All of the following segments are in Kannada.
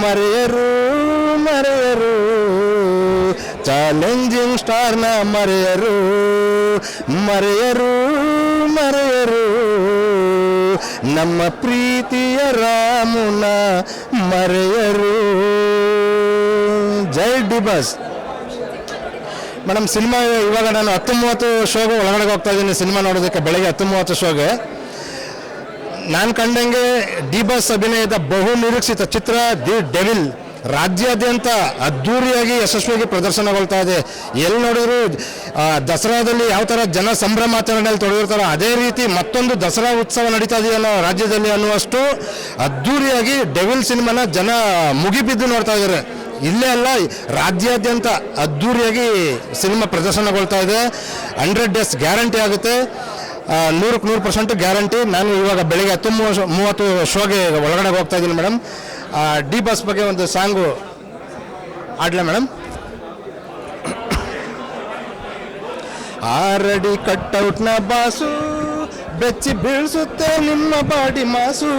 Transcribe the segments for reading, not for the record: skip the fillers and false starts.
ಮರೆಯರು ಮರೆಯರು ಚಾಲೆಂಜಿಂಗ್ ಸ್ಟಾರ್ನ ಮರೆಯರು ಮರೆಯರು ಮರೆಯರು ನಮ್ಮ ಪ್ರೀತಿಯ ರಾಮುನ ಮರೆಯರು. ಜೈ ಡಿ ಬಾಸ್. ಮೇಡಮ್, ಸಿನಿಮಾ ಇವಾಗ ನಾನು 10:30 ಶೋಗೆ ಒಳಗಡೆ ಹೋಗ್ತಾ ಇದ್ದೀನಿ ಸಿನಿಮಾ ನೋಡೋದಕ್ಕೆ. ಬೆಳಗ್ಗೆ 10:30 ಶೋಗೆ ನಾನು ಕಂಡಂಗೆ ಡಿ ಬಾಸ್ ಅಭಿನಯದ ಬಹು ನಿರೀಕ್ಷಿತ ಚಿತ್ರ ದಿ ಡೆವಿಲ್ ರಾಜ್ಯಾದ್ಯಂತ ಅದ್ಧೂರಿಯಾಗಿ ಯಶಸ್ವಿಯಾಗಿ ಪ್ರದರ್ಶನಗೊಳ್ತಾ ಇದೆ. ಎಲ್ಲಿ ನೋಡಿದ್ರು ದಸರಾದಲ್ಲಿ ಯಾವ ಥರ ಜನ ಸಂಭ್ರಮಾಚರಣೆಯಲ್ಲಿ ತೊಡಗಿರ್ತಾರೋ ಅದೇ ರೀತಿ ಮತ್ತೊಂದು ದಸರಾ ಉತ್ಸವ ನಡೀತಾ ಇದೆಯಲ್ಲ ರಾಜ್ಯದಲ್ಲಿ ಅನ್ನುವಷ್ಟು ಅದ್ಧೂರಿಯಾಗಿ ಡೆವಿಲ್ ಸಿನಿಮಾನ ಜನ ಮುಗಿಬಿದ್ದು ನೋಡ್ತಾ ಇದ್ದಾರೆ. ಇಲ್ಲೇ ಅಲ್ಲ, ರಾಜ್ಯಾದ್ಯಂತ ಅದ್ಧೂರಿಯಾಗಿ ಸಿನಿಮಾ ಪ್ರದರ್ಶನಗೊಳ್ತಾ ಇದೆ. 100 ಡೇಸ್ ಗ್ಯಾರಂಟಿ ಆಗುತ್ತೆ, 100% ಗ್ಯಾರಂಟಿ. ನಾನು ಇವಾಗ ಬೆಳಗ್ಗೆ 10:30 ಶೋಗೆ ಒಳಗಡೆ ಹೋಗ್ತಾ ಇದ್ದೀನಿ ಮೇಡಮ್. ಡಿ ಬಾಸ್ ಬಗ್ಗೆ ಒಂದು ಸಾಂಗು ಆಡ್ಲಾ ಮೇಡಮ್? ಆರಡಿ ಕಟ್ಔಟ್ನ ಬಾಸು ಬೆಚ್ಚಿ ಬೀಳ್ಸುತ್ತೆ ನಿಮ್ಮ ಬಾಡಿ ಮಾಸು,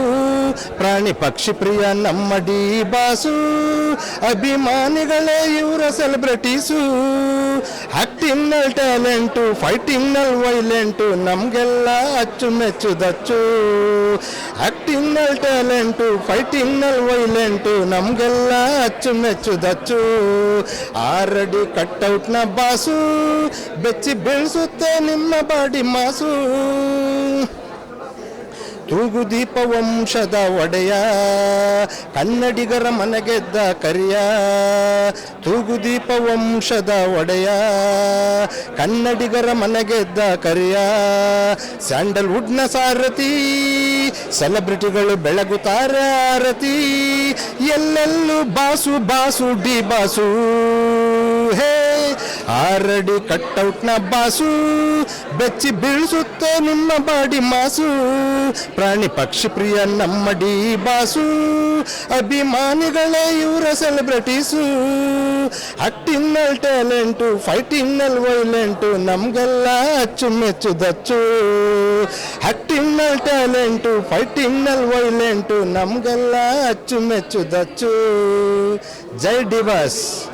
ಪ್ರಾಣಿ ಪಕ್ಷಿ ಪ್ರಿಯ ನಮ್ಮ ಡಿ ಬಾಸು, ಅಭಿಮಾನಿಗಳೇ ಇವರ ಸೆಲೆಬ್ರಿಟೀಸು, ಆಕ್ಟಿಂಗ್ನಲ್ಲಿ ಟ್ಯಾಲೆಂಟು, ಫೈಟಿಂಗ್ನಲ್ಲಿ ವೈಲೆಂಟು, ನಮಗೆಲ್ಲ ಅಚ್ಚುಮೆಚ್ಚು ದಚ್ಚು. ಆಕ್ಟಿಂಗ್ನಲ್ಲಿ ಟ್ಯಾಲೆಂಟು, ಫೈಟಿಂಗ್ನಲ್ಲಿ ವೈಲೆಂಟು, ನಮಗೆಲ್ಲ ಅಚ್ಚುಮೆಚ್ಚು ದಚ್ಚು. ಆರಡಿ ಕಟ್ಔಟ್ನ ಬಾಸು ಬೆಚ್ಚಿ ಬೀಳ್ಸುತ್ತೆ ನಿಮ್ಮ ಬಾಡಿ ಮಾಸು, ತೂಗುದೀಪ ವಂಶದ ಒಡೆಯ ಕನ್ನಡಿಗರ ಮನಗೆದ್ದ ಕರಿಯ, ತೂಗುದೀಪ ವಂಶದ ಒಡೆಯ ಕನ್ನಡಿಗರ ಮನಗೆದ್ದ ಕರಿಯ, ಸ್ಯಾಂಡಲ್ವುಡ್ನ ಸಾರಥಿ ಸೆಲೆಬ್ರಿಟಿಗಳು ಬೆಳಗುತ್ತಾರೆ ಆರತಿ, ಎಲ್ಲೆಲ್ಲೂ ಬಾಸು ಬಾಸು ಡಿ ಬಾಸು. ಹೇ ಆರಡಿ ಕಟ್ಔಟ್ನ ಬಾಸು ಬೆಚ್ಚಿ ಬೀಳ್ಸುತ್ತೆ ನಿಮ್ಮ ಬಾಡಿ ಮಾಸು, ಪ್ರಾಣಿ ಪಕ್ಷಿ ಪ್ರಿಯ ನಮ್ಮ ಡಿ ಬಾಸು, ಅಭಿಮಾನಿಗಳೇ ಇವರ ಸೆಲೆಬ್ರಿಟೀಸು, ಆಕ್ಟಿಂಗ್ನಲ್ಲಿ ಟ್ಯಾಲೆಂಟು, ಫೈಟಿಂಗ್ನಲ್ಲಿ ವೈಲೆಂಟು, ನಮಗೆಲ್ಲ ಅಚ್ಚುಮೆಚ್ಚು ದಚ್ಚು. ಆಕ್ಟಿಂಗ್ನಲ್ಲಿ ಟ್ಯಾಲೆಂಟು, ಫೈಟಿಂಗ್ನಲ್ಲಿ ವೈಲೆಂಟು, ನಮಗೆಲ್ಲ ಅಚ್ಚುಮೆಚ್ಚು ದಚ್ಚು. ಜೈ ಡಿ ಬಾಸ್.